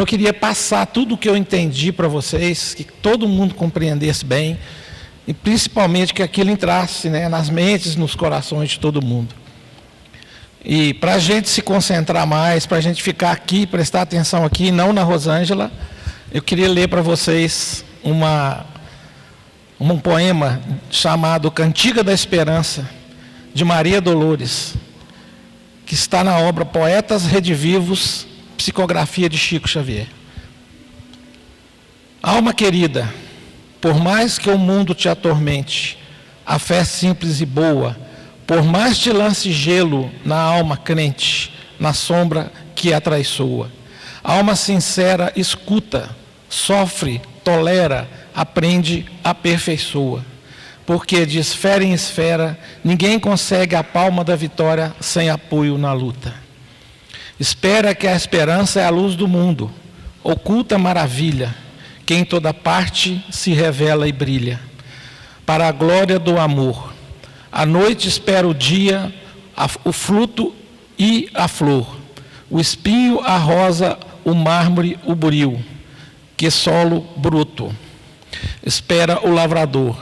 Então eu queria passar tudo o que eu entendi para vocês, que todo mundo compreendesse bem, e principalmente que aquilo entrasse, né, nas mentes, nos corações de todo mundo. E para a gente se concentrar mais, para a gente ficar aqui, prestar atenção aqui, não na Rosângela, eu queria ler para vocês um poema chamado Cantiga da Esperança, de Maria Dolores, que está na obra Poetas Redivivos, psicografia de Chico Xavier. Alma querida, por mais que o mundo te atormente, a fé simples e boa, por mais te lance gelo na alma crente, na sombra que a traiçoa. Alma sincera escuta, sofre, tolera, aprende, aperfeiçoa. Porque de esfera em esfera, ninguém consegue a palma da vitória sem apoio na luta. Espera que a esperança é a luz do mundo, oculta maravilha, que em toda parte se revela e brilha. Para a glória do amor, à noite espera o dia, o fruto e a flor, o espinho, a rosa, o mármore, o buril, que solo bruto. Espera o lavrador,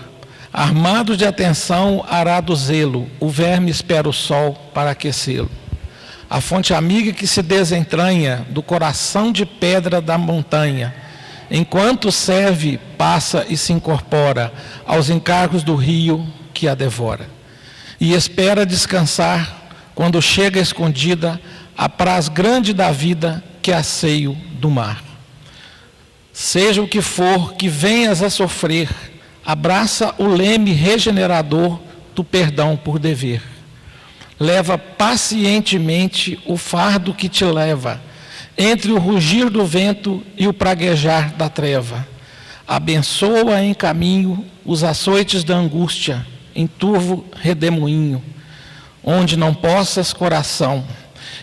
armado de atenção, arado zelo, o verme espera o sol para aquecê-lo. A fonte amiga que se desentranha do coração de pedra da montanha, enquanto serve, passa e se incorpora aos encargos do rio que a devora. E espera descansar, quando chega escondida, a praz grande da vida que é asseio do mar. Seja o que for que venhas a sofrer, abraça o leme regenerador do perdão por dever. Leva pacientemente o fardo que te leva, entre o rugir do vento e o praguejar da treva. Abençoa em caminho os açoites da angústia, em turvo redemoinho, onde não possas, coração,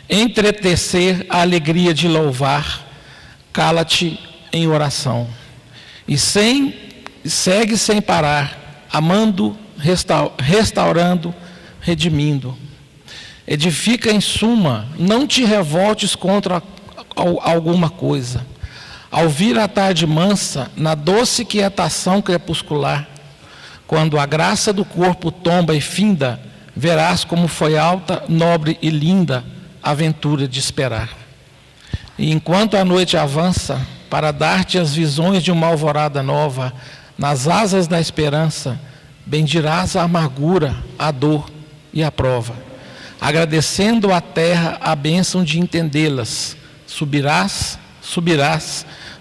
entretecer a alegria de louvar, cala-te em oração. E segue sem parar, amando, restaurando, redimindo. Edifica em suma, não te revoltes contra alguma coisa. Ao vir a tarde mansa, na doce quietação crepuscular, quando a graça do corpo tomba e finda, verás como foi alta, nobre e linda a aventura de esperar. E enquanto a noite avança, para dar-te as visões de uma alvorada nova, nas asas da esperança, bendirás a amargura, a dor e a prova. Agradecendo à terra a bênção de entendê-las, subirás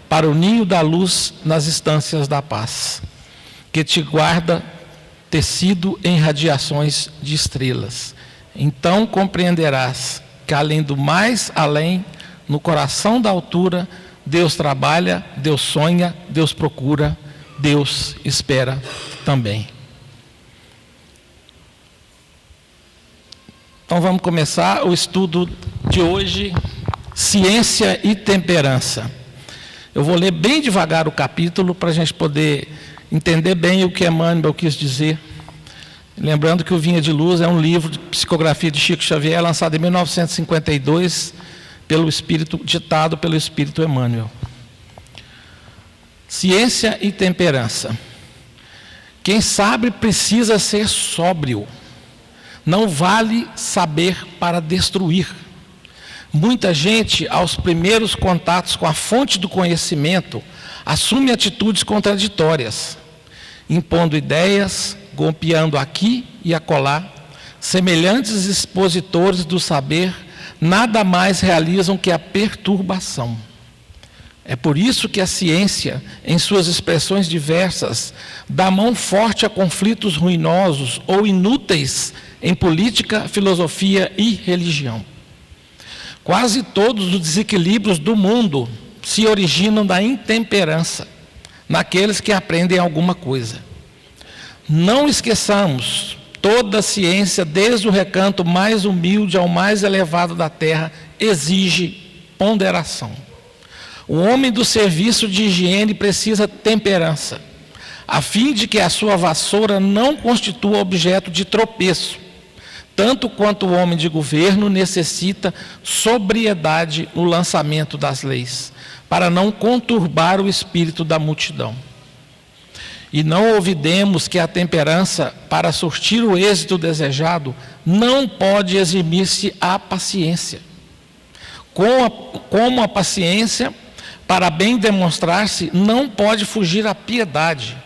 para o ninho da luz nas estâncias da paz, que te guarda tecido em radiações de estrelas. Então compreenderás que além do mais além, no coração da altura, Deus trabalha, Deus sonha, Deus procura, Deus espera também. Então vamos começar o estudo de hoje, Ciência e Temperança. Eu vou ler bem devagar o capítulo para a gente poder entender bem o que Emmanuel quis dizer. Lembrando que o Vinha de Luz é um livro de psicografia de Chico Xavier, lançado em 1952, ditado pelo Espírito Emmanuel. Ciência e temperança. Quem sabe precisa ser sóbrio. Não vale saber para destruir. Muita gente, aos primeiros contatos com a fonte do conhecimento, assume atitudes contraditórias, impondo ideias, golpeando aqui e acolá. Semelhantes expositores do saber nada mais realizam que a perturbação. É por isso que a ciência, em suas expressões diversas, dá mão forte a conflitos ruinosos ou inúteis em política, filosofia e religião. Quase todos os desequilíbrios do mundo se originam da intemperança, naqueles que aprendem alguma coisa. Não esqueçamos, toda a ciência, desde o recanto mais humilde ao mais elevado da terra, exige ponderação. O homem do serviço de higiene precisa temperança, a fim de que a sua vassoura não constitua objeto de tropeço. tanto quanto o homem de governo necessita sobriedade no lançamento das leis, para não conturbar o espírito da multidão. E não olvidemos que a temperança, para surtir o êxito desejado, não pode eximir-se à paciência. Como a paciência, para bem demonstrar-se, não pode fugir à piedade,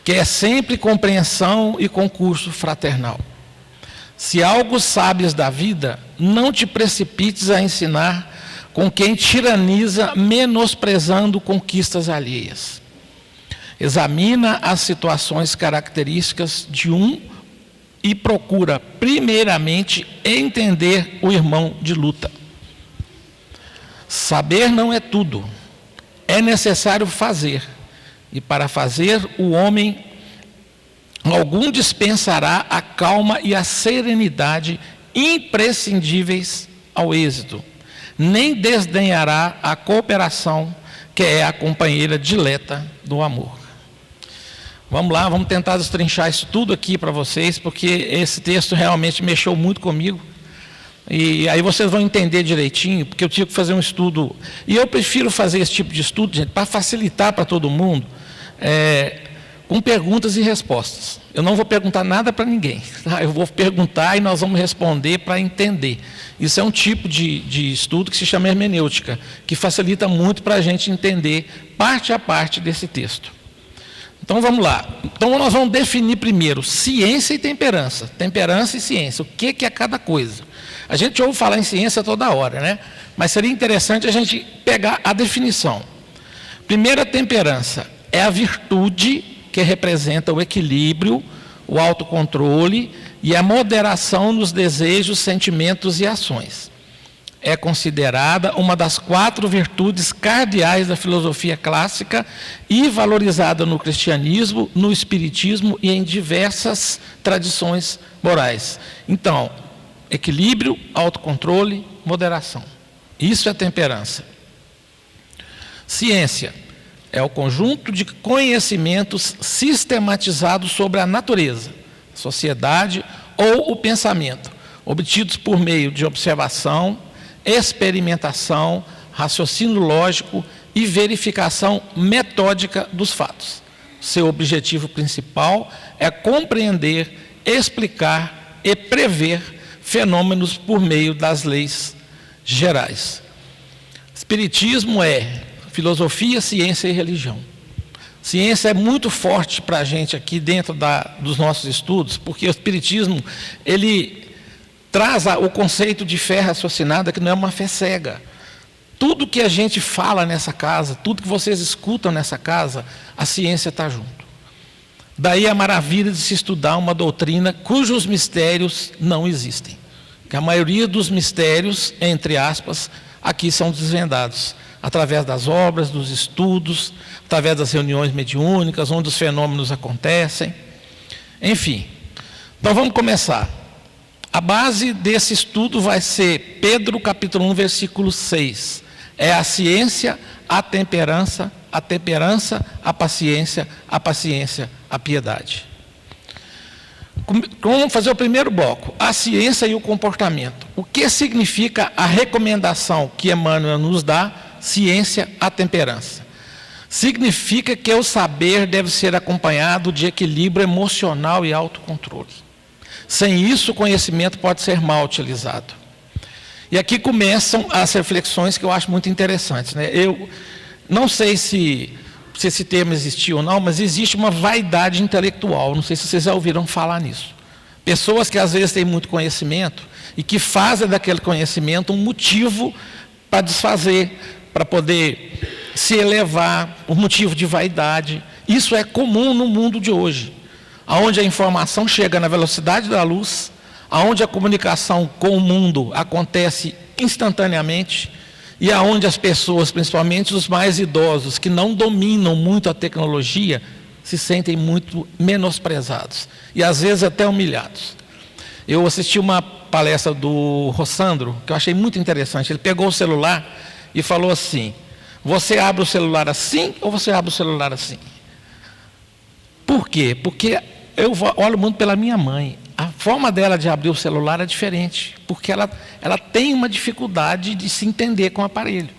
que é sempre compreensão e concurso fraternal. Se algo sabes da vida, não te precipites a ensinar com quem tiraniza, menosprezando conquistas alheias. Examina as situações características de um e procura, primeiramente, entender o irmão de luta. Saber não é tudo, é necessário fazer, e para fazer o homem algum dispensará a calma e a serenidade imprescindíveis ao êxito, nem desdenhará a cooperação, que é a companheira dileta do amor. Vamos lá, vamos tentar destrinchar isso tudo aqui para vocês, porque esse texto realmente mexeu muito comigo. E aí vocês vão entender direitinho, porque eu tive que fazer um estudo. E eu prefiro fazer esse tipo de estudo, gente, para facilitar para todo mundo, com perguntas e respostas. Eu não vou perguntar nada para ninguém, tá? Eu vou perguntar e nós vamos responder para entender. Isso é um tipo de estudo que se chama hermenêutica, que facilita muito para a gente entender parte a parte desse texto. Então vamos lá. Então nós vamos definir primeiro ciência e temperança. Temperança e ciência. O que é cada coisa? A gente ouve falar em ciência toda hora, né? Mas seria interessante a gente pegar a definição. Primeiro, a temperança é a virtude que representa o equilíbrio, o autocontrole e a moderação nos desejos, sentimentos e ações. É considerada uma das 4 virtudes cardeais da filosofia clássica e valorizada no cristianismo, no espiritismo e em diversas tradições morais. Então, equilíbrio, autocontrole, moderação. Isso é temperança. Ciência é o conjunto de conhecimentos sistematizados sobre a natureza, sociedade ou o pensamento, obtidos por meio de observação, experimentação, raciocínio lógico e verificação metódica dos fatos. Seu objetivo principal é compreender, explicar e prever fenômenos por meio das leis gerais. Espiritismo é filosofia, ciência e religião. Ciência é muito forte para a gente aqui dentro dos nossos estudos, porque o espiritismo, ele traz o conceito de fé raciocinada, que não é uma fé cega. Tudo que a gente fala nessa casa, tudo que vocês escutam nessa casa, a ciência está junto. Daí a maravilha de se estudar uma doutrina cujos mistérios não existem. Que a maioria dos mistérios, entre aspas, aqui são desvendados, através das obras, dos estudos, através das reuniões mediúnicas, onde os fenômenos acontecem. Enfim, então vamos começar. A base desse estudo vai ser Pedro capítulo 1, versículo 6. É a ciência, a temperança, a paciência, a piedade. Vamos fazer o primeiro bloco, a ciência e o comportamento. O que significa a recomendação que Emmanuel nos dá, ciência, a temperança? Significa que o saber deve ser acompanhado de equilíbrio emocional e autocontrole. Sem isso, o conhecimento pode ser mal utilizado. E aqui começam as reflexões que eu acho muito interessantes, né? Eu não sei se esse termo existiu ou não, mas existe uma vaidade intelectual. Não sei se vocês já ouviram falar nisso. Pessoas que às vezes têm muito conhecimento e que fazem daquele conhecimento um motivo para desfazer, para poder se elevar, um motivo de vaidade. Isso é comum no mundo de hoje, onde a informação chega na velocidade da luz, onde a comunicação com o mundo acontece instantaneamente e aonde as pessoas, principalmente os mais idosos, que não dominam muito a tecnologia, se sentem muito menosprezados e às vezes até humilhados. Eu assisti uma palestra do Rossandro, que eu achei muito interessante. Ele pegou o celular e falou assim: você abre o celular assim ou você abre o celular assim? Por quê? Porque eu olho muito pela minha mãe. A forma dela de abrir o celular é diferente, porque ela tem uma dificuldade de se entender com o aparelho.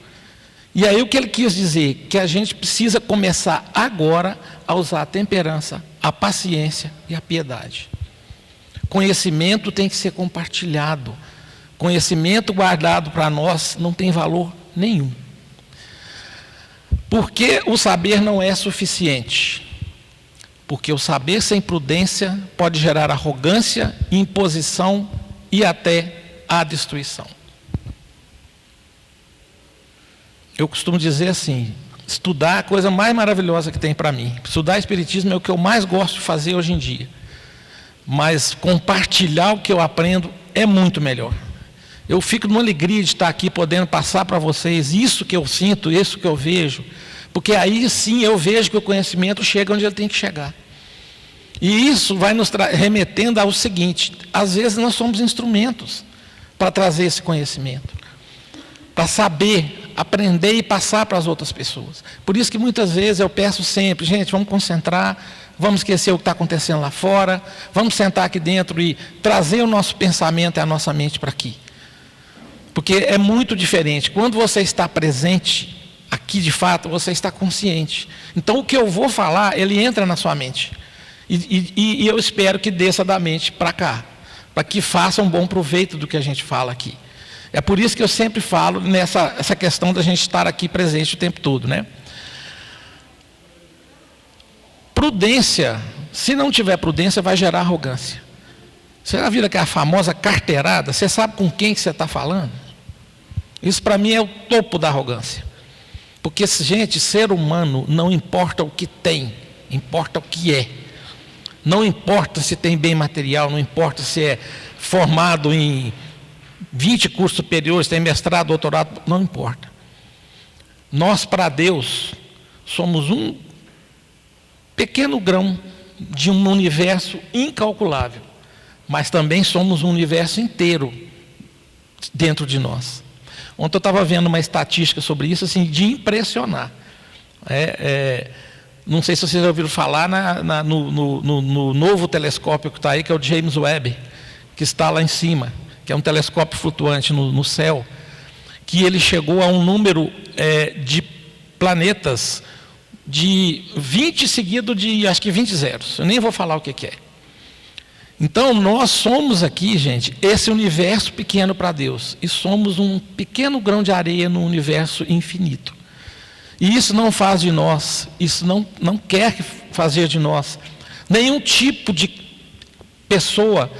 E aí o que ele quis dizer? Que a gente precisa começar agora a usar a temperança, a paciência e a piedade. Conhecimento tem que ser compartilhado. Conhecimento guardado para nós não tem valor nenhum. Porque o saber não é suficiente. Porque o saber sem prudência pode gerar arrogância, imposição e até a destruição. Eu costumo dizer assim, estudar é a coisa mais maravilhosa que tem para mim. Estudar Espiritismo é o que eu mais gosto de fazer hoje em dia. Mas compartilhar o que eu aprendo é muito melhor. Eu fico numa alegria de estar aqui podendo passar para vocês isso que eu sinto, isso que eu vejo. Porque aí sim eu vejo que o conhecimento chega onde ele tem que chegar. E isso vai nos remetendo ao seguinte: às vezes nós somos instrumentos para trazer esse conhecimento, para saber, aprender e passar para as outras pessoas. Por isso que muitas vezes eu peço sempre, gente, vamos concentrar, vamos esquecer o que está acontecendo lá fora, vamos sentar aqui dentro e trazer o nosso pensamento e a nossa mente para aqui. Porque é muito diferente. Quando você está presente, aqui de fato, você está consciente. Então o que eu vou falar, ele entra na sua mente. E eu espero que desça da mente para cá, para que faça um bom proveito do que a gente fala aqui. É por isso que eu sempre falo essa questão da gente estar aqui presente o tempo todo, né? Prudência, se não tiver prudência, vai gerar arrogância. Você já viu aquela famosa carteirada? Você sabe com quem que você está falando? Isso para mim é o topo da arrogância. Porque, gente, ser humano não importa o que tem, importa o que é. Não importa se tem bem material, não importa se é formado em 20 cursos superiores, tem mestrado, doutorado, não importa. Nós, para Deus, somos um pequeno grão de um universo incalculável, mas também somos um universo inteiro dentro de nós. Ontem eu estava vendo uma estatística sobre isso, assim, de impressionar. Não sei se vocês já ouviram falar no novo telescópio que está aí, que é o James Webb, que está lá em cima, que é um telescópio flutuante no céu, que ele chegou a um número de planetas de 20 seguido de, acho que 20 zeros. Eu nem vou falar o que é. Então, nós somos aqui, gente, esse universo pequeno para Deus. E somos um pequeno grão de areia no universo infinito. E isso não faz de nós, isso não quer fazer de nós nenhum tipo de pessoa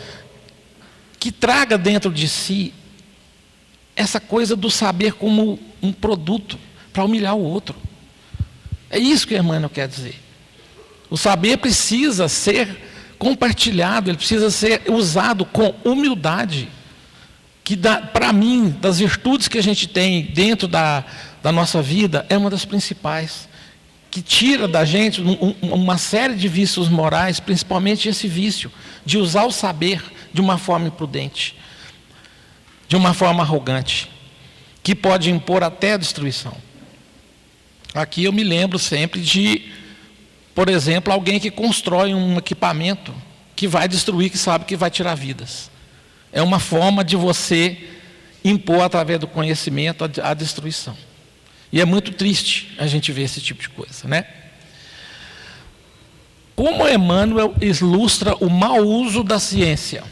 que traga dentro de si essa coisa do saber como um produto para humilhar o outro. É isso que o Emmanuel quer dizer. O saber precisa ser compartilhado, ele precisa ser usado com humildade, que para mim, das virtudes que a gente tem dentro da nossa vida, é uma das principais, que tira da gente uma série de vícios morais, principalmente esse vício de usar o saber de uma forma imprudente, de uma forma arrogante, que pode impor até a destruição. Aqui eu me lembro sempre de, por exemplo, alguém que constrói um equipamento que vai destruir, que sabe que vai tirar vidas. É uma forma de você impor, através do conhecimento, a destruição. E é muito triste a gente ver esse tipo de coisa, né? Como Emmanuel ilustra o mau uso da ciência?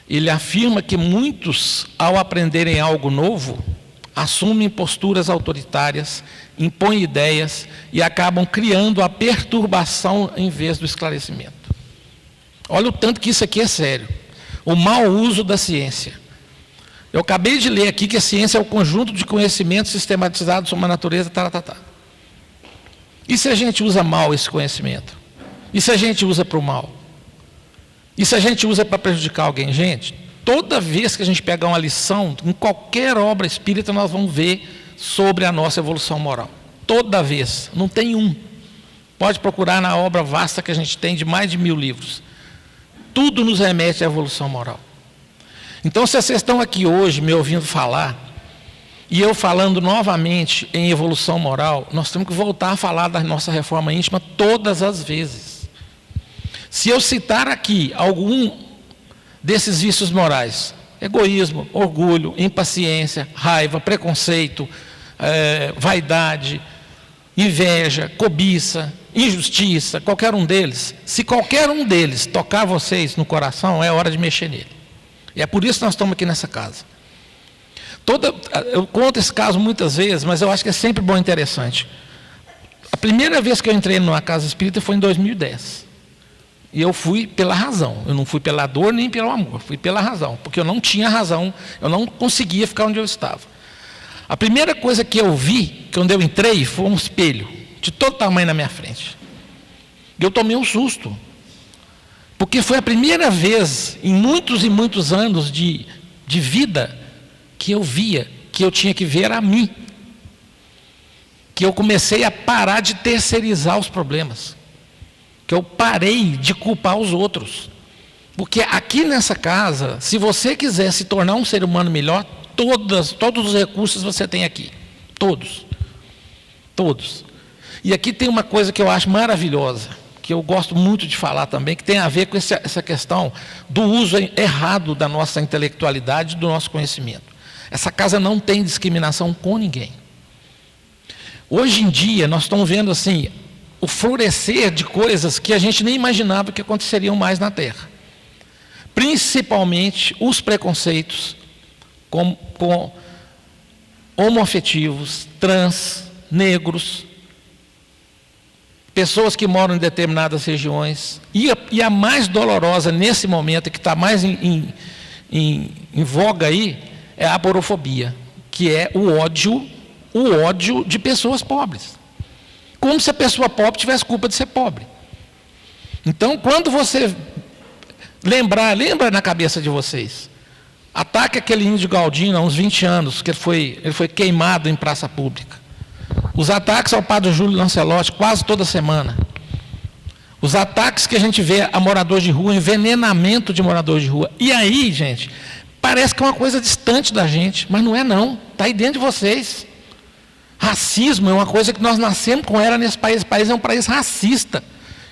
Ele afirma que muitos, ao aprenderem algo novo, assumem posturas autoritárias, impõem ideias e acabam criando a perturbação em vez do esclarecimento. Olha o tanto que isso aqui é sério. O mau uso da ciência. Eu acabei de ler aqui que a ciência é o conjunto de conhecimentos sistematizados sobre a natureza, E se a gente usa mal esse conhecimento? E se a gente usa para o mal? E se a gente usa para prejudicar alguém? Gente, toda vez que a gente pegar uma lição, em qualquer obra espírita, nós vamos ver sobre a nossa evolução moral. Toda vez, não tem um. Pode procurar na obra vasta que a gente tem, de mais de 1000 livros. Tudo nos remete à evolução moral. Então, se vocês estão aqui hoje me ouvindo falar, e eu falando novamente em evolução moral, nós temos que voltar a falar da nossa reforma íntima todas as vezes. Se eu citar aqui algum desses vícios morais, egoísmo, orgulho, impaciência, raiva, preconceito, vaidade, inveja, cobiça, injustiça, qualquer um deles, se qualquer um deles tocar vocês no coração, é hora de mexer nele. E é por isso que nós estamos aqui nessa casa. Eu conto esse caso muitas vezes, mas eu acho que é sempre bom e interessante. A primeira vez que eu entrei numa casa espírita foi em 2010. E eu fui pela razão, eu não fui pela dor nem pelo amor, fui pela razão, porque eu não tinha razão, eu não conseguia ficar onde eu estava. A primeira coisa que eu vi, quando eu entrei, foi um espelho, de todo tamanho na minha frente. E eu tomei um susto, porque foi a primeira vez, em muitos e muitos anos de vida, que eu via que eu tinha que ver a mim. Que eu comecei a parar de terceirizar os problemas. Que eu parei de culpar os outros. Porque aqui nessa casa, se você quiser se tornar um ser humano melhor, todos os recursos você tem aqui. Todos. Todos. E aqui tem uma coisa que eu acho maravilhosa, que eu gosto muito de falar também, que tem a ver com essa questão do uso errado da nossa intelectualidade, do nosso conhecimento. Essa casa não tem discriminação com ninguém. Hoje em dia, nós estamos vendo assim, o florescer de coisas que a gente nem imaginava que aconteceriam mais na Terra. Principalmente os preconceitos com homoafetivos, trans, negros, pessoas que moram em determinadas regiões. E a mais dolorosa nesse momento, que está mais em voga aí, é a aporofobia, que é o ódio de pessoas pobres. Como se a pessoa pobre tivesse culpa de ser pobre. Então, quando você lembra na cabeça de vocês, ataque aquele índio Galdino há uns 20 anos, que ele foi queimado em praça pública. Os ataques ao padre Júlio Lancelotti quase toda semana. Os ataques que a gente vê a moradores de rua, envenenamento de moradores de rua. E aí, gente, parece que é uma coisa distante da gente, mas não é não, está aí dentro de vocês. Racismo é uma coisa que nós nascemos com ela nesse país. Esse país é um país racista.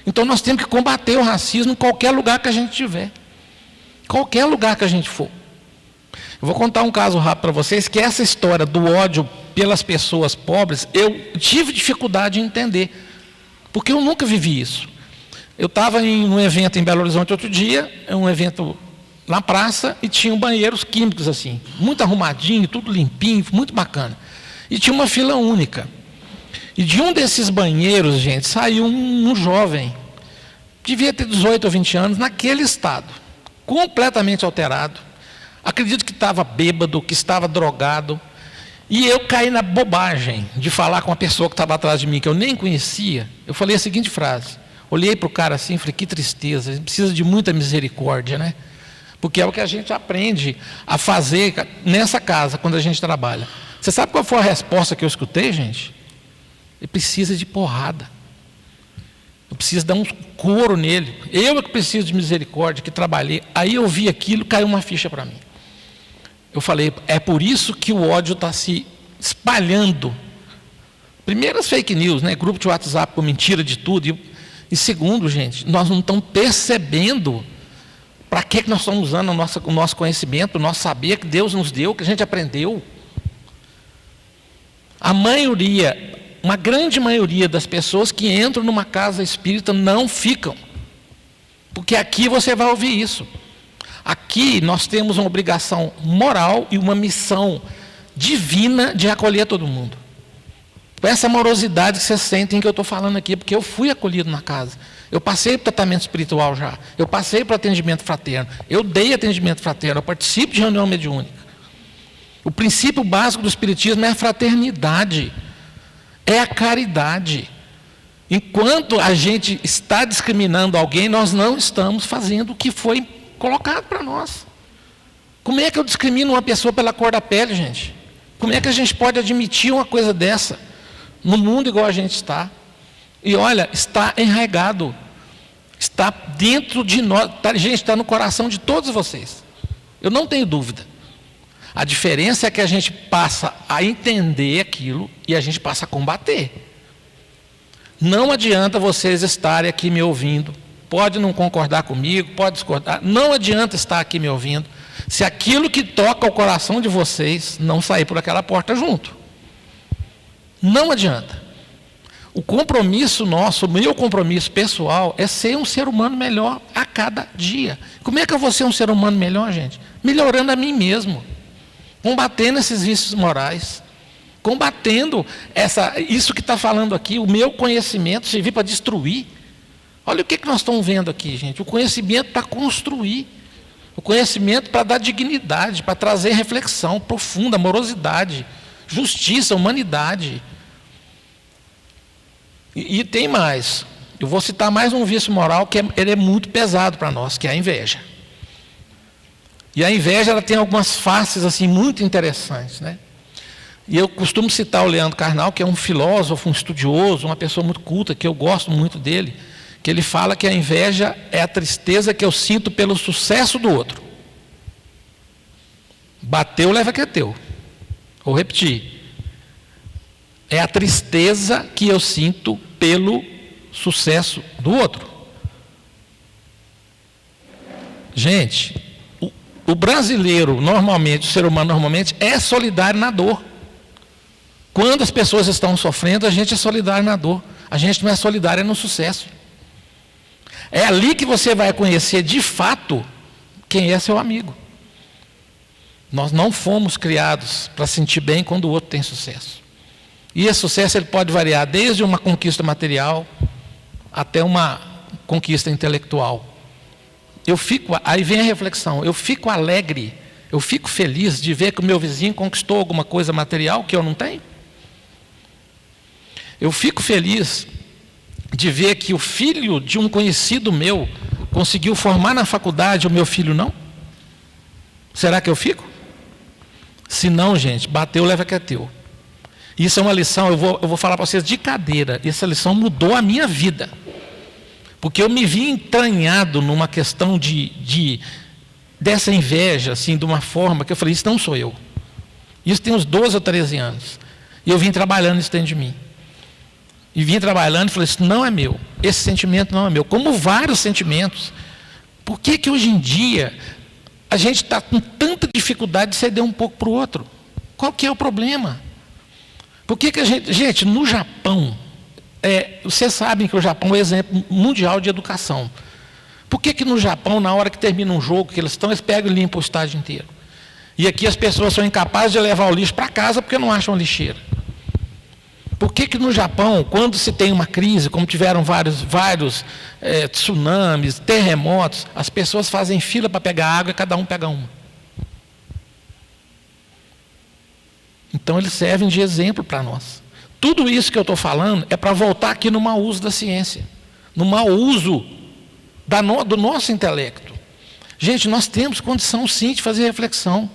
Então nós temos que combater o racismo em qualquer lugar que a gente tiver. Qualquer lugar que a gente for. Eu vou contar um caso rápido para vocês, que essa história do ódio pelas pessoas pobres, eu tive dificuldade em entender. Porque eu nunca vivi isso. Eu estava em um evento em Belo Horizonte outro dia, um evento na praça, e tinha banheiros químicos assim, muito arrumadinho, tudo limpinho, muito bacana. E tinha uma fila única. E de um desses banheiros, gente, saiu um jovem, devia ter 18 ou 20 anos, naquele estado, completamente alterado. Acredito que estava bêbado, que estava drogado. E eu caí na bobagem de falar com uma pessoa que estava atrás de mim, que eu nem conhecia. Eu falei a seguinte frase. Olhei para o cara assim e falei, que tristeza, ele precisa de muita misericórdia, né? Porque é o que a gente aprende a fazer nessa casa, quando a gente trabalha. Você sabe qual foi a resposta que eu escutei, gente? Ele precisa de porrada. Eu preciso dar um couro nele. Eu é que preciso de misericórdia, que trabalhei. Aí eu vi aquilo, caiu uma ficha para mim. Eu falei, é por isso que o ódio está se espalhando. Primeiro as fake news, né? Grupo de WhatsApp com mentira de tudo. E segundo, gente, nós não estamos percebendo para que nós estamos usando o nosso conhecimento, o nosso saber que Deus nos deu, que a gente aprendeu. A maioria, uma grande maioria das pessoas que entram numa casa espírita não ficam. Porque aqui você vai ouvir isso. Aqui nós temos uma obrigação moral e uma missão divina de acolher todo mundo. Com essa amorosidade que vocês sentem que eu estou falando aqui, porque eu fui acolhido na casa. Eu passei por tratamento espiritual já. Eu passei por atendimento fraterno. Eu dei atendimento fraterno. Eu participo de reunião mediúnica. O princípio básico do espiritismo é a fraternidade. É a caridade. Enquanto a gente está discriminando alguém, nós não estamos fazendo o que foi colocado para nós. Como é que eu discrimino uma pessoa pela cor da pele, gente? Como é que a gente pode admitir uma coisa dessa no mundo igual a gente está? E olha, está enraizado, está dentro de nós, gente, está no coração de todos vocês. Eu não tenho dúvida. A diferença é que a gente passa a entender aquilo e a gente passa a combater. Não adianta vocês estarem aqui me ouvindo, pode não concordar comigo, pode discordar, não adianta estar aqui me ouvindo, se aquilo que toca o coração de vocês não sair por aquela porta junto. Não adianta. O compromisso nosso, o meu compromisso pessoal, é ser um ser humano melhor a cada dia. Como é que eu vou ser um ser humano melhor, gente? Melhorando a mim mesmo, combatendo esses vícios morais, combatendo isso que está falando aqui, o meu conhecimento servir para destruir. Olha o que nós estamos vendo aqui, gente. O conhecimento para construir, o conhecimento para dar dignidade, para trazer reflexão profunda, amorosidade, justiça, humanidade. E tem mais. Eu vou citar mais um vício moral que ele é muito pesado para nós, que é a inveja. E a inveja, ela tem algumas faces assim muito interessantes, né? E eu costumo citar o Leandro Carnal, que é um filósofo, um estudioso, uma pessoa muito culta, que eu gosto muito dele, que ele fala que a inveja é a tristeza que eu sinto pelo sucesso do outro. Bateu, leva que é teu. Vou repetir. É a tristeza que eu sinto pelo sucesso do outro. Gente, o brasileiro, normalmente, o ser humano normalmente, é solidário na dor. Quando as pessoas estão sofrendo, a gente é solidário na dor. A gente não é solidário no sucesso. É ali que você vai conhecer de fato quem é seu amigo. Nós não fomos criados para sentir bem quando o outro tem sucesso. E esse sucesso ele pode variar desde uma conquista material até uma conquista intelectual. Aí vem a reflexão, eu fico alegre, eu fico feliz de ver que o meu vizinho conquistou alguma coisa material que eu não tenho. Eu fico feliz de ver que o filho de um conhecido meu conseguiu formar na faculdade, o meu filho não. Será que eu fico? Se não, gente, bateu, leva que é teu. Isso é uma lição, eu vou falar para vocês de cadeira. Essa lição mudou a minha vida. Porque eu me vi entranhado numa questão dessa inveja, assim, de uma forma que eu falei, isso não sou eu. Isso tem uns 12 ou 13 anos. E eu vim trabalhando isso dentro de mim. E vim trabalhando e falei, isso não é meu. Esse sentimento não é meu. Como vários sentimentos. Por que hoje em dia a gente está com tanta dificuldade de ceder um pouco para o outro? Qual que é o problema? Por que a gente... Gente, no Japão, vocês sabem que o Japão é um exemplo mundial de educação. Por que no Japão, na hora que termina um jogo que eles pegam e limpam o estádio inteiro? E aqui as pessoas são incapazes de levar o lixo para casa porque não acham lixeira. Por que no Japão, quando se tem uma crise, como tiveram vários tsunamis, terremotos, as pessoas fazem fila para pegar água e cada um pega uma? Então eles servem de exemplo para nós. Tudo isso que eu estou falando é para voltar aqui no mau uso da ciência, no mau uso do nosso intelecto. Gente, nós temos condição sim de fazer reflexão.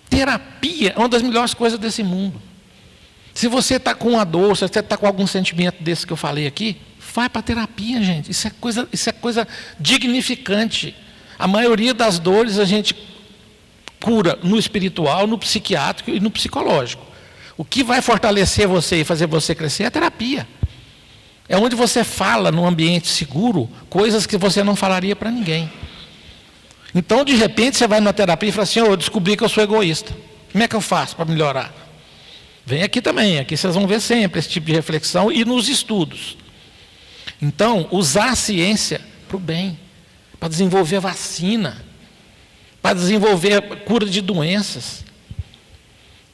Terapia é uma das melhores coisas desse mundo. Se você está com uma dor, se você está com algum sentimento desse que eu falei aqui, vai para a terapia, gente. Isso é coisa dignificante. A maioria das dores a gente cura no espiritual, no psiquiátrico e no psicológico. O que vai fortalecer você e fazer você crescer é a terapia. É onde você fala num ambiente seguro coisas que você não falaria para ninguém. Então, de repente, você vai numa terapia e fala assim, eu descobri que eu sou egoísta. Como é que eu faço para melhorar? Vem aqui também, aqui vocês vão ver sempre esse tipo de reflexão e nos estudos. Então, usar a ciência para o bem, para desenvolver vacina, para desenvolver cura de doenças,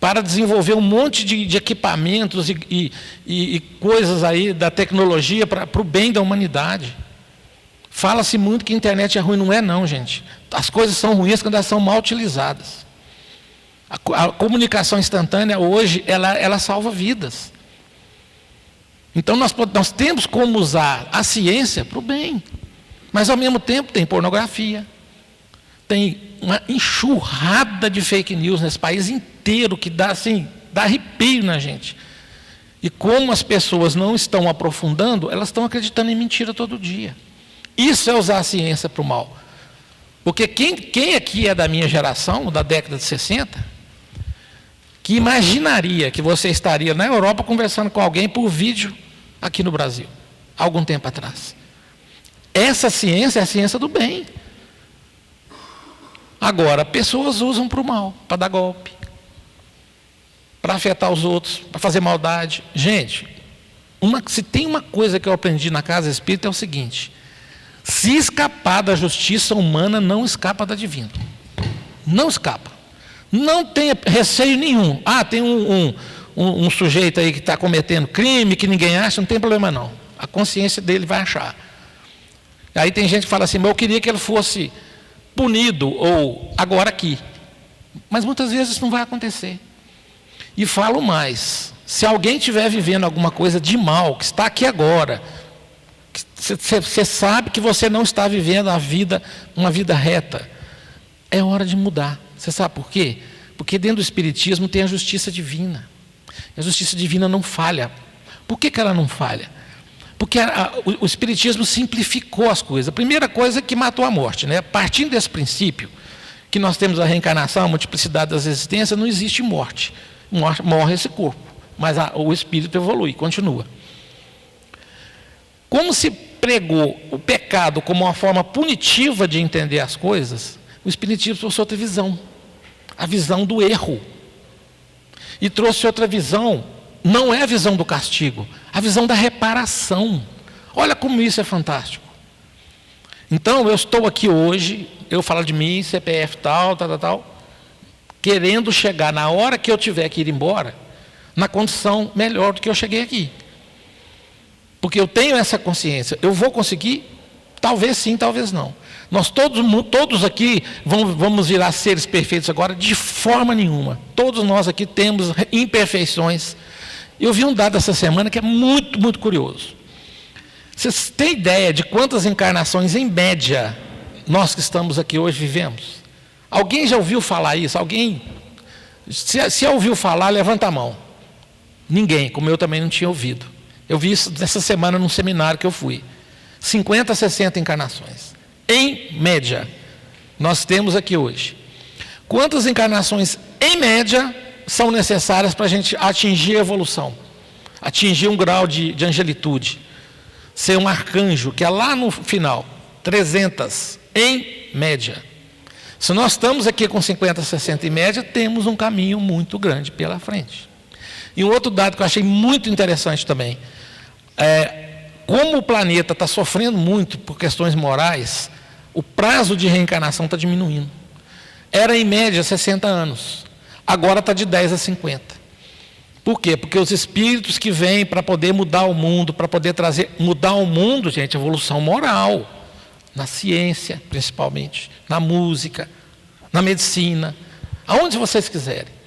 para desenvolver um monte de equipamentos e coisas aí da tecnologia para o bem da humanidade. Fala-se muito que a internet é ruim, não é não, gente. As coisas são ruins quando elas são mal utilizadas. A comunicação instantânea hoje, ela salva vidas. Então nós temos como usar a ciência para o bem. Mas ao mesmo tempo tem pornografia. Tem uma enxurrada de fake news nesse país inteiro que dá arrepio na gente. E como as pessoas não estão aprofundando, elas estão acreditando em mentira todo dia. Isso é usar a ciência para o mal. Porque quem aqui é da minha geração, da década de 60, que imaginaria que você estaria na Europa conversando com alguém por vídeo aqui no Brasil? algum tempo atrás. Essa ciência é a ciência do bem. Agora, pessoas usam para o mal, para dar golpe, para afetar os outros, para fazer maldade. Gente, se tem uma coisa que eu aprendi na casa espírita é o seguinte: se escapar da justiça humana, não escapa da divina. Não escapa. Não tenha receio nenhum. Tem um sujeito aí que está cometendo crime, que ninguém acha, não tem problema não. A consciência dele vai achar. Aí tem gente que fala assim, mas eu queria que ele fosse punido, ou agora aqui. Mas muitas vezes isso não vai acontecer. E falo mais, se alguém estiver vivendo alguma coisa de mal, que está aqui agora, você sabe que você não está vivendo uma vida reta, é hora de mudar. Você sabe por quê? Porque dentro do Espiritismo tem a justiça divina. A justiça divina não falha. Por que ela não falha? Porque o Espiritismo simplificou as coisas. A primeira coisa é que matou a morte, né? Partindo desse princípio, que nós temos a reencarnação, a multiplicidade das existências, não existe morte. Morre esse corpo, mas o espírito evolui, continua. Como se pregou o pecado como uma forma punitiva de entender as coisas, o Espiritismo trouxe outra visão, a visão do erro. E trouxe outra visão, não é a visão do castigo, a visão da reparação. Olha como isso é fantástico. Então, eu estou aqui hoje, eu falo de mim, CPF tal, querendo chegar na hora que eu tiver que ir embora, na condição melhor do que eu cheguei aqui. Porque eu tenho essa consciência. Eu vou conseguir? Talvez sim, talvez não. Nós todos aqui vamos virar seres perfeitos agora? De forma nenhuma. Todos nós aqui temos imperfeições. Eu vi um dado essa semana que é muito, muito curioso. Vocês têm ideia de quantas encarnações, em média, nós que estamos aqui hoje vivemos? Alguém já ouviu falar isso? Alguém? Se ouviu falar, levanta a mão. Ninguém, como eu também não tinha ouvido. Eu vi isso essa semana num seminário que eu fui. 50, 60 encarnações. Em média, nós temos aqui hoje. Quantas encarnações, em média, são necessárias para a gente atingir a evolução? Atingir um grau de angelitude. Ser um arcanjo, que é lá no final. 300, em média. Se nós estamos aqui com 50, 60 em média, temos um caminho muito grande pela frente. E um outro dado que eu achei muito interessante também, como o planeta está sofrendo muito por questões morais, o prazo de reencarnação está diminuindo. Era em média 60 anos, agora está de 10 a 50. Por quê? Porque os espíritos que vêm para poder mudar o mundo, para poder mudar o mundo, gente, evolução moral, na ciência principalmente, na música, na medicina, aonde vocês quiserem.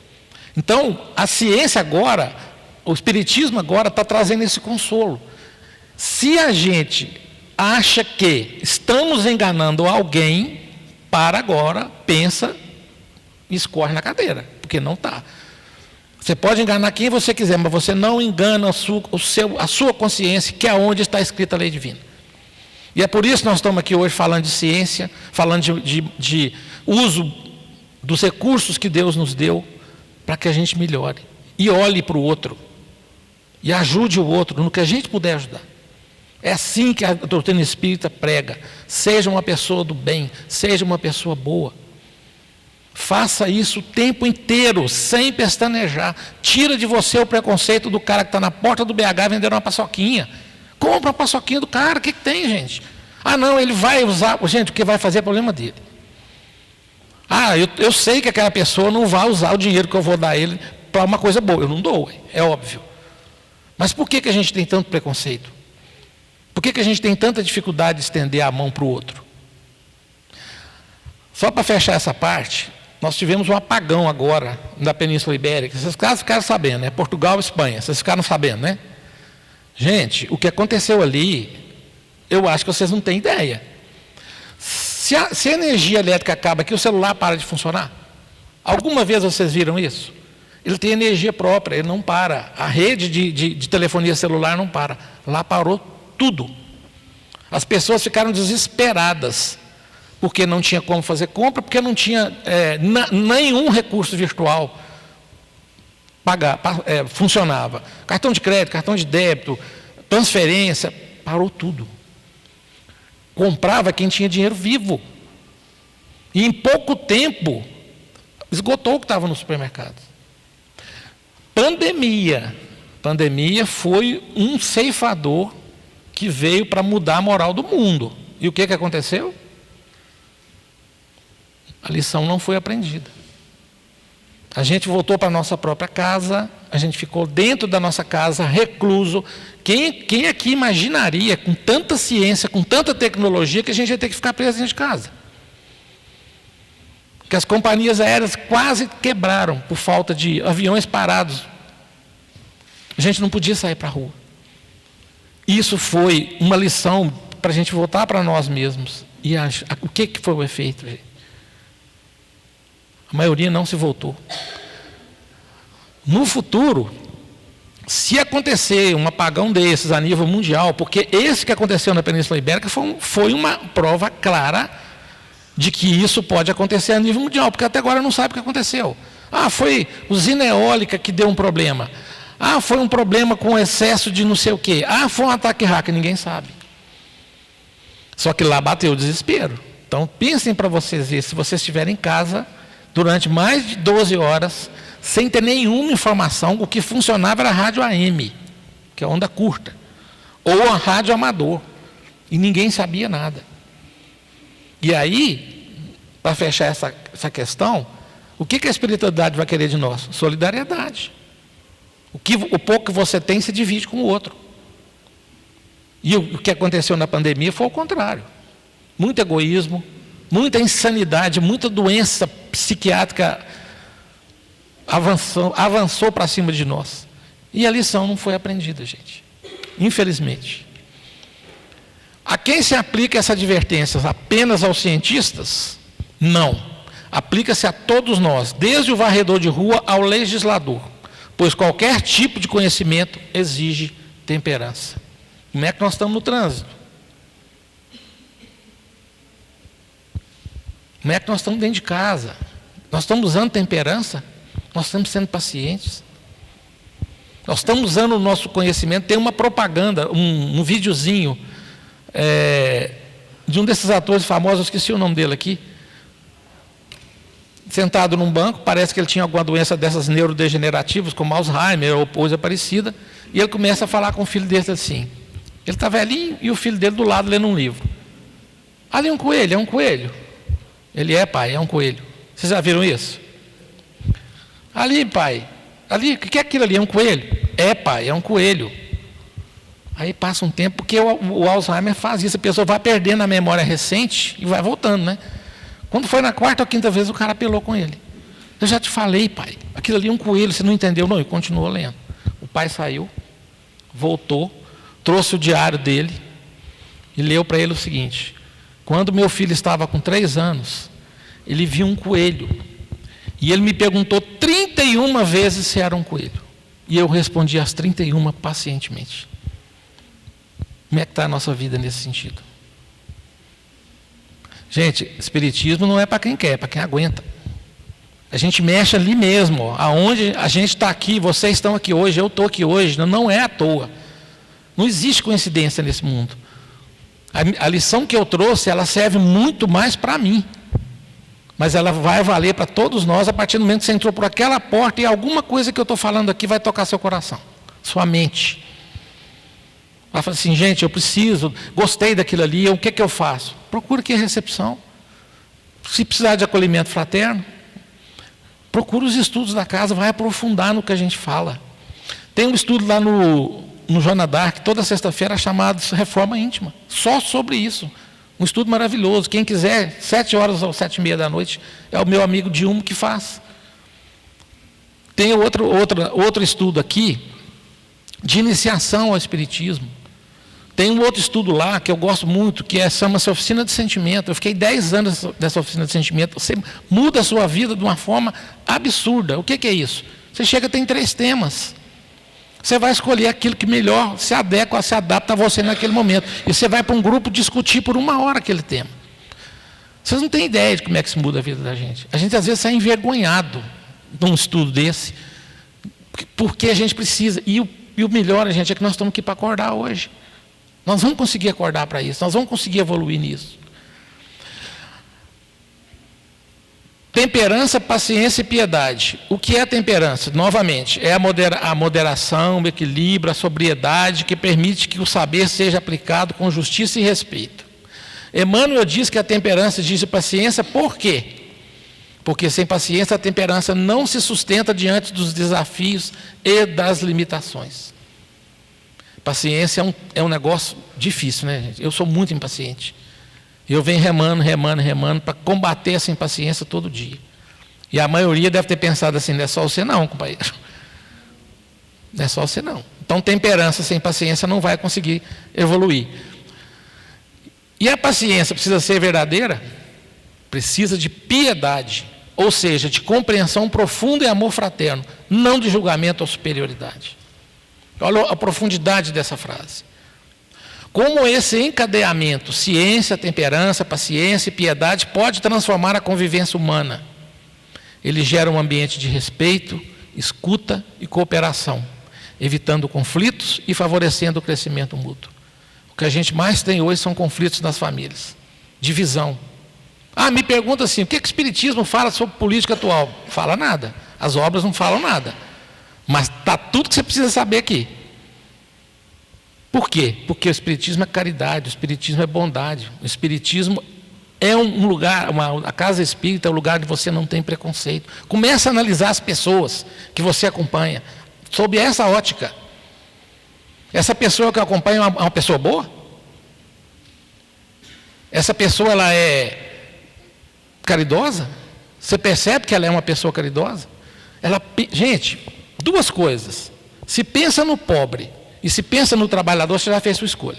Então, a ciência agora, o Espiritismo agora está trazendo esse consolo. Se a gente acha que estamos enganando alguém, para agora, pensa e escorre na cadeira, porque não está. Você pode enganar quem você quiser, mas você não engana a sua consciência, que é onde está escrita a lei divina. E é por isso que nós estamos aqui hoje falando de ciência, falando de uso dos recursos que Deus nos deu, para que a gente melhore. E olhe para o outro. E ajude o outro no que a gente puder ajudar. É assim que a doutrina espírita prega. Seja uma pessoa do bem, seja uma pessoa boa. Faça isso o tempo inteiro, sem pestanejar. Tira de você o preconceito do cara que está na porta do BH vendendo uma paçoquinha. Compra a paçoquinha do cara, o que tem, gente? Não, ele vai usar. Gente, o que vai fazer é problema dele. Eu sei que aquela pessoa não vai usar o dinheiro que eu vou dar a ele para uma coisa boa. Eu não dou, é óbvio. Mas por que a gente tem tanto preconceito? Por que a gente tem tanta dificuldade de estender a mão para o outro? Só para fechar essa parte, nós tivemos um apagão agora na Península Ibérica. Vocês ficaram sabendo, né? Portugal e Espanha, vocês ficaram sabendo, né? Gente, o que aconteceu ali, eu acho que vocês não têm ideia. Se a energia elétrica acaba aqui, o celular para de funcionar. Alguma vez vocês viram isso? Ele tem energia própria, ele não para. A rede de telefonia celular não para. Lá parou tudo. As pessoas ficaram desesperadas, porque não tinha como fazer compra, porque não tinha nenhum recurso virtual funcionava. Cartão de crédito, cartão de débito, transferência, parou tudo. Comprava quem tinha dinheiro vivo. E em pouco tempo, esgotou o que estava no supermercado. Pandemia foi um ceifador que veio para mudar a moral do mundo. E o que aconteceu? A lição não foi aprendida. A gente voltou para a nossa própria casa, a gente ficou dentro da nossa casa, recluso. Quem aqui imaginaria, com tanta ciência, com tanta tecnologia, que a gente ia ter que ficar preso dentro de casa? Que as companhias aéreas quase quebraram por falta de aviões parados. A gente não podia sair para a rua. Isso foi uma lição para a gente voltar para nós mesmos. E o que foi o efeito, gente? A maioria não se voltou. No futuro, se acontecer um apagão desses a nível mundial, porque esse que aconteceu na Península Ibérica foi uma prova clara de que isso pode acontecer a nível mundial, porque até agora não sabe o que aconteceu. Foi usina eólica que deu um problema. Foi um problema com excesso de não sei o quê. Foi um ataque hacker, ninguém sabe. Só que lá bateu o desespero. Então, pensem para vocês ver, se vocês estiverem em casa durante mais de 12 horas, sem ter nenhuma informação, o que funcionava era a rádio AM, que é onda curta, ou a rádio amador, e ninguém sabia nada. E aí, para fechar essa questão, o que a espiritualidade vai querer de nós? Solidariedade. O pouco que você tem se divide com o outro. E o que aconteceu na pandemia foi o contrário. Muito egoísmo, muita insanidade, muita doença psiquiátrica avançou para cima de nós. E a lição não foi aprendida, gente. Infelizmente. A quem se aplica essa advertência? Apenas aos cientistas? Não. Aplica-se a todos nós, desde o varredor de rua ao legislador. Pois qualquer tipo de conhecimento exige temperança. Como é que nós estamos no trânsito? Como é que nós estamos dentro de casa? Nós estamos usando temperança? Nós estamos sendo pacientes? Nós estamos usando o nosso conhecimento? Tem uma propaganda, um videozinho de um desses atores famosos, eu esqueci o nome dele aqui, sentado num banco, parece que ele tinha alguma doença dessas neurodegenerativas, como Alzheimer ou coisa parecida, e ele começa a falar com o filho dele assim. Ele está velhinho e o filho dele do lado lendo um livro. Ali é um coelho, é um coelho. Ele pai, é um coelho. Vocês já viram isso? Ali, pai, ali, o que é aquilo ali? É um coelho? Pai, é um coelho. Aí passa um tempo, porque o Alzheimer faz isso, a pessoa vai perdendo a memória recente e vai voltando, né? Quando foi na quarta ou quinta vez, o cara apelou com ele. Eu já te falei, pai, aquilo ali é um coelho, você não entendeu? Não, e continuou lendo. O pai saiu, voltou, trouxe o diário dele e leu para ele o seguinte: quando meu filho estava com 3 anos, ele viu um coelho. E ele me perguntou 31 vezes se era um coelho. E eu respondi as 31 pacientemente. Como é que está a nossa vida nesse sentido? Gente, espiritismo não é para quem quer, é para quem aguenta. A gente mexe ali mesmo, ó, aonde a gente está aqui, vocês estão aqui hoje, eu estou aqui hoje, não é à toa. Não existe coincidência nesse mundo. A lição que eu trouxe, ela serve muito mais para mim. Mas ela vai valer para todos nós a partir do momento que você entrou por aquela porta e alguma coisa que eu estou falando aqui vai tocar seu coração, sua mente. Vai falar assim, gente, eu preciso, gostei daquilo ali, o que é que eu faço? Procura aqui a recepção. Se precisar de acolhimento fraterno, procura os estudos da casa, vai aprofundar no que a gente fala. Tem um estudo lá no Joana d'Arc, toda sexta-feira, chamado Reforma Íntima, só sobre isso. Um estudo maravilhoso. Quem quiser, 7 horas ou 7h30 da noite, é o meu amigo Dilma que faz. Tem outro estudo aqui, de iniciação ao Espiritismo. Tem um outro estudo lá, que eu gosto muito, que chama-se Oficina de Sentimento. Eu fiquei 10 anos nessa Oficina de Sentimento. Você muda a sua vida de uma forma absurda. O que é isso? Você chega, tem 3 temas. Você vai escolher aquilo que melhor se adequa, se adapta a você naquele momento. E você vai para um grupo discutir por 1 hora aquele tema. Vocês não têm ideia de como é que se muda a vida da gente. A gente às vezes sai envergonhado de um estudo desse, porque a gente precisa. E o melhor, gente, é que nós estamos aqui para acordar hoje. Nós vamos conseguir acordar para isso, nós vamos conseguir evoluir nisso. Temperança, paciência e piedade. O que é temperança? Novamente, é a moderação, o equilíbrio, a sobriedade que permite que o saber seja aplicado com justiça e respeito. Emmanuel diz que a temperança diz paciência, por quê? Porque sem paciência a temperança não se sustenta diante dos desafios e das limitações. Paciência é um negócio difícil, né, gente? Eu sou muito impaciente. Eu venho remando para combater essa impaciência todo dia. E a maioria deve ter pensado assim, não é só você não, companheiro. Não é só você não. Então temperança sem paciência não vai conseguir evoluir. E a paciência precisa ser verdadeira? Precisa de piedade, ou seja, de compreensão profunda e amor fraterno, não de julgamento ou superioridade. Olha a profundidade dessa frase. Como esse encadeamento, ciência, temperança, paciência e piedade, pode transformar a convivência humana? Ele gera um ambiente de respeito, escuta e cooperação, evitando conflitos e favorecendo o crescimento mútuo. O que a gente mais tem hoje são conflitos nas famílias, divisão. Me pergunta assim, o que o Espiritismo fala sobre política atual? Fala nada, as obras não falam nada, mas está tudo que você precisa saber aqui. Por quê? Porque o Espiritismo é caridade, o Espiritismo é bondade, o Espiritismo é um lugar, a casa espírita é um lugar onde você não tem preconceito. Comece a analisar as pessoas que você acompanha, sob essa ótica. Essa pessoa que eu acompanho é uma pessoa boa? Essa pessoa ela é caridosa? Você percebe que ela é uma pessoa caridosa? Gente, duas coisas. Se pensa no pobre e se pensa no trabalhador, você já fez sua escolha.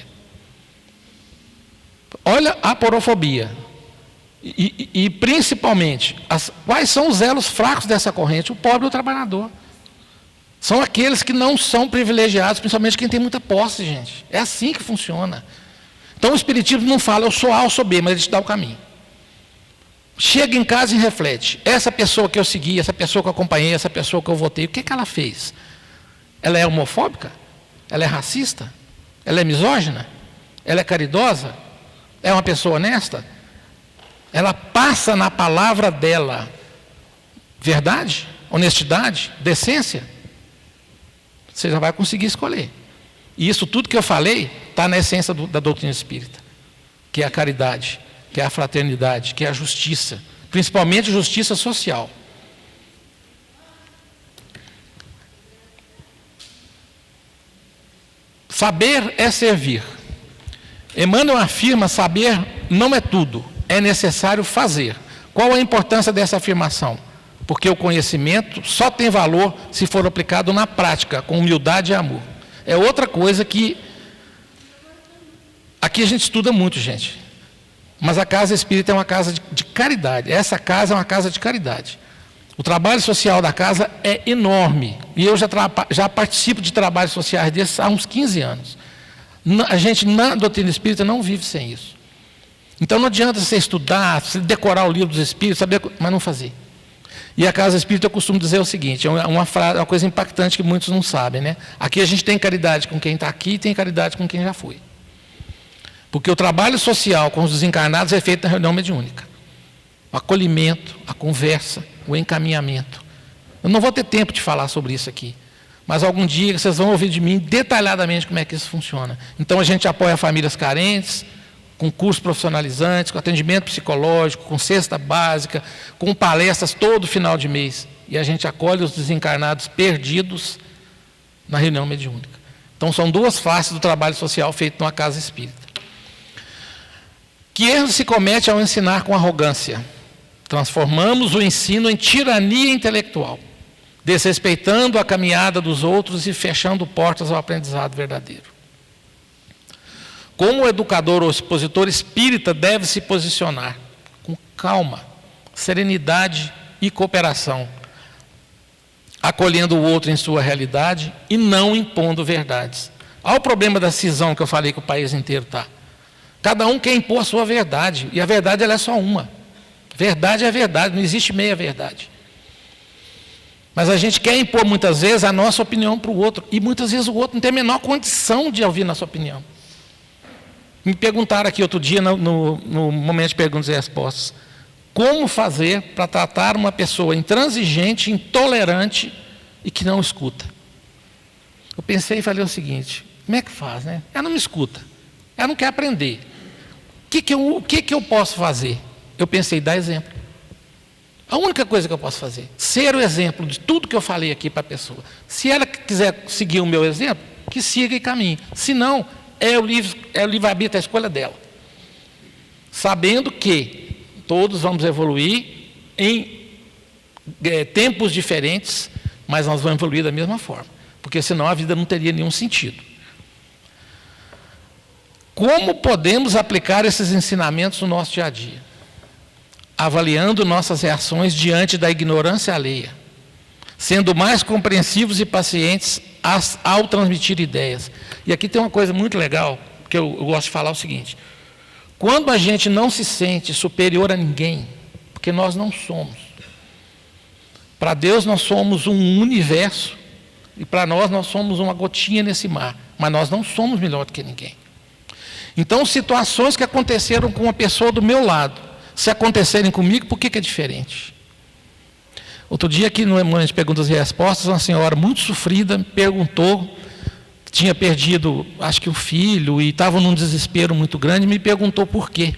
Olha a porofobia. E principalmente, quais são os elos fracos dessa corrente? O pobre e o trabalhador. São aqueles que não são privilegiados, principalmente quem tem muita posse, gente. É assim que funciona. Então o Espiritismo não fala, eu sou A, eu sou B, mas ele te dá o caminho. Chega em casa e reflete. Essa pessoa que eu segui, essa pessoa que eu acompanhei, essa pessoa que eu votei, o que ela fez? Ela é homofóbica? Ela é racista? Ela é misógina? Ela é caridosa? É uma pessoa honesta? Ela passa na palavra dela verdade, honestidade, decência? Você já vai conseguir escolher. E isso tudo que eu falei está na essência da doutrina espírita, que é a caridade, que é a fraternidade, que é a justiça, principalmente justiça social. Saber é servir. Emmanuel afirma: saber não é tudo, é necessário fazer. Qual a importância dessa afirmação? Porque o conhecimento só tem valor se for aplicado na prática, com humildade e amor. É outra coisa que aqui a gente estuda muito, gente. Mas a casa espírita é uma casa de caridade. Essa casa é uma casa de caridade. O trabalho social da casa é enorme. E eu já participo de trabalhos sociais desses há uns 15 anos. A gente, na doutrina espírita, não vive sem isso. Então não adianta você estudar, você decorar o livro dos espíritos, saber, mas não fazer. E a casa espírita, eu costumo dizer o seguinte, é uma coisa impactante que muitos não sabem, né? Aqui a gente tem caridade com quem está aqui e tem caridade com quem já foi. Porque o trabalho social com os desencarnados é feito na reunião mediúnica. O acolhimento, a conversa, o encaminhamento. Eu não vou ter tempo de falar sobre isso aqui, mas algum dia vocês vão ouvir de mim detalhadamente como é que isso funciona. Então a gente apoia famílias carentes, com cursos profissionalizantes, com atendimento psicológico, com cesta básica, com palestras todo final de mês. E a gente acolhe os desencarnados perdidos na reunião mediúnica. Então são duas faces do trabalho social feito numa casa espírita. Que erro se comete ao ensinar com arrogância? Transformamos o ensino em tirania intelectual, desrespeitando a caminhada dos outros e fechando portas ao aprendizado verdadeiro. Como o educador ou expositor espírita deve se posicionar? Com calma, serenidade e cooperação, acolhendo o outro em sua realidade e não impondo verdades. Olha o problema da cisão que eu falei que o país inteiro está. Cada um quer impor a sua verdade, e a verdade ela é só uma. Verdade é verdade, não existe meia verdade. Mas a gente quer impor muitas vezes a nossa opinião para o outro, e muitas vezes o outro não tem a menor condição de ouvir nossa opinião. Me perguntaram aqui outro dia, no momento de perguntas e respostas, como fazer para tratar uma pessoa intransigente, intolerante e que não escuta. Eu pensei e falei o seguinte: como é que faz, né? Ela não me escuta, ela não quer aprender. O que eu posso fazer? Eu pensei, dar exemplo. A única coisa que eu posso fazer, ser o exemplo de tudo que eu falei aqui para a pessoa. Se ela quiser seguir o meu exemplo, que siga e caminhe. Se não, é o livre-arbítrio, a escolha dela. Sabendo que todos vamos evoluir em tempos diferentes, mas nós vamos evoluir da mesma forma. Porque senão a vida não teria nenhum sentido. Como podemos aplicar esses ensinamentos no nosso dia a dia? Avaliando nossas reações diante da ignorância alheia, sendo mais compreensivos e pacientes ao transmitir ideias. E aqui tem uma coisa muito legal, que eu gosto de falar o seguinte: quando a gente não se sente superior a ninguém, porque nós não somos. Para Deus nós somos um universo, e para nós somos uma gotinha nesse mar, mas nós não somos melhor do que ninguém. Então, situações que aconteceram com uma pessoa do meu lado, se acontecerem comigo, por que é diferente? Outro dia aqui no momento de perguntas e respostas, uma senhora muito sofrida me perguntou, tinha perdido, acho que o filho, e estava num desespero muito grande, me perguntou por quê.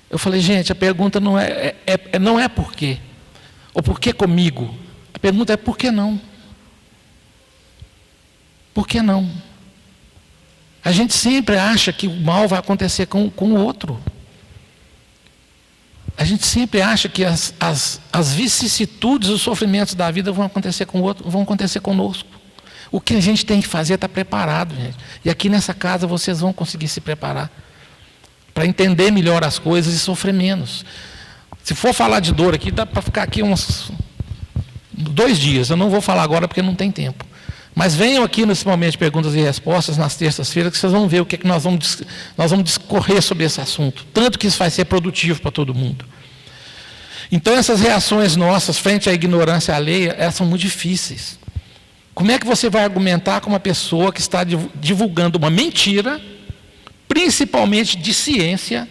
Eu falei, gente, a pergunta não é por quê, ou por que comigo. A pergunta é por que não? Por que não? A gente sempre acha que o mal vai acontecer com o outro. A gente sempre acha que as vicissitudes, os sofrimentos da vida vão acontecer com o outro, vão acontecer conosco. O que a gente tem que fazer é estar preparado, gente. E aqui nessa casa vocês vão conseguir se preparar para entender melhor as coisas e sofrer menos. Se for falar de dor aqui, dá para ficar aqui uns 2 dias. Eu não vou falar agora porque não tem tempo. Mas venham aqui nesse momento de perguntas e respostas, nas terças-feiras, que vocês vão ver o que nós vamos discorrer sobre esse assunto. Tanto que isso vai ser produtivo para todo mundo. Então, essas reações nossas frente à ignorância alheia, elas são muito difíceis. Como é que você vai argumentar com uma pessoa que está divulgando uma mentira, principalmente de ciência,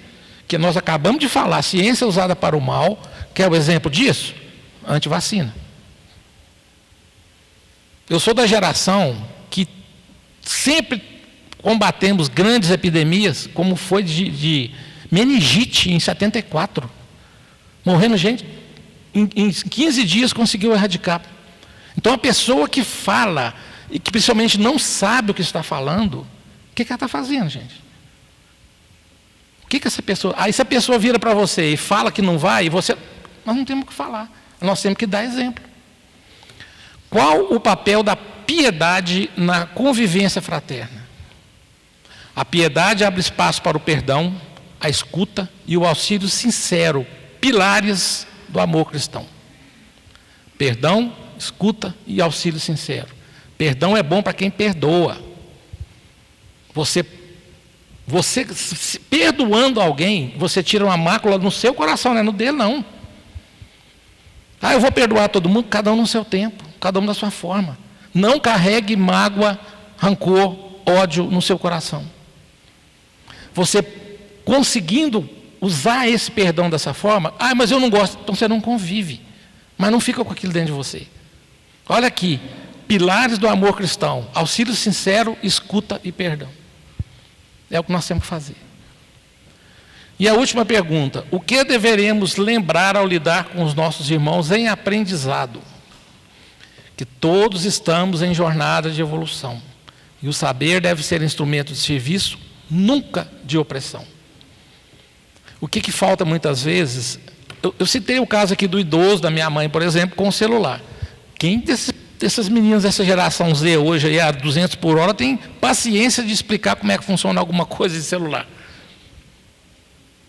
que nós acabamos de falar, ciência usada para o mal, que é o exemplo disso? Antivacina. Eu sou da geração que sempre combatemos grandes epidemias, como foi de meningite em 74. Morrendo gente, em 15 dias conseguiu erradicar. Então a pessoa que fala, e que principalmente não sabe o que está falando, o que ela está fazendo, gente? O que essa pessoa... Aí se a pessoa vira para você e fala que não vai, nós não temos o que falar, nós temos que dar exemplo. Qual o papel da piedade na convivência fraterna? A piedade abre espaço para o perdão, a escuta e o auxílio sincero, pilares do amor cristão. Perdão, escuta e auxílio sincero. Perdão é bom para quem perdoa. Você perdoando alguém, você tira uma mácula no seu coração, não é no dele não. Eu vou perdoar todo mundo, cada um no seu tempo. Cada um da sua forma. Não carregue mágoa, rancor, ódio no seu coração. Você conseguindo usar esse perdão dessa forma, mas eu não gosto, então você não convive. Mas não fica com aquilo dentro de você. Olha aqui, pilares do amor cristão, auxílio sincero, escuta e perdão. É o que nós temos que fazer. E a última pergunta: o que deveremos lembrar ao lidar com os nossos irmãos em aprendizado? Que todos estamos em jornada de evolução. E o saber deve ser instrumento de serviço, nunca de opressão. O que falta muitas vezes... Eu citei o caso aqui do idoso, da minha mãe, por exemplo, com o celular. Quem desses meninos dessa geração Z hoje, aí, a 200 por hora, tem paciência de explicar como é que funciona alguma coisa de celular?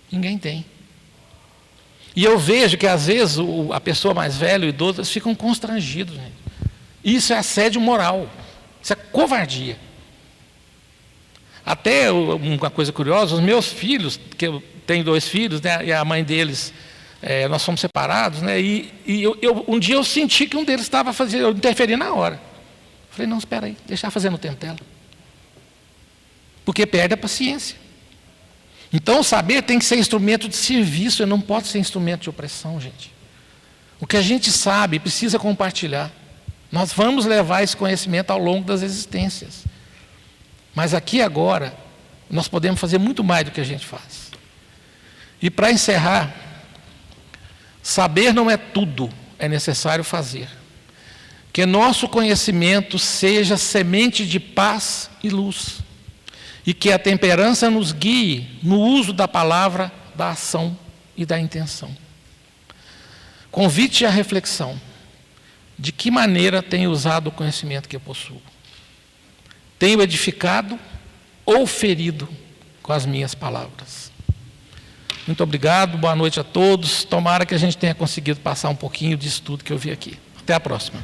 Ninguém tem. E eu vejo que, às vezes, a pessoa mais velha, o idoso, eles ficam constrangidos, gente. Isso é assédio moral, isso é covardia. Até uma coisa curiosa, os meus filhos, que eu tenho 2 filhos, né, e a mãe deles, nós somos separados, né, um dia eu senti que um deles estava fazendo, eu interferi na hora. Falei, não, espera aí, deixa ela fazer no tempo dela. Porque perde a paciência. Então, o saber tem que ser instrumento de serviço, e não pode ser instrumento de opressão, gente. O que a gente sabe precisa compartilhar. Nós vamos levar esse conhecimento ao longo das existências. Mas aqui agora, nós podemos fazer muito mais do que a gente faz. E para encerrar, saber não é tudo, é necessário fazer. Que nosso conhecimento seja semente de paz e luz. E que a temperança nos guie no uso da palavra, da ação e da intenção. Convite à reflexão. De que maneira tenho usado o conhecimento que eu possuo? Tenho edificado ou ferido com as minhas palavras? Muito obrigado, boa noite a todos. Tomara que a gente tenha conseguido passar um pouquinho disso tudo que eu vi aqui. Até a próxima.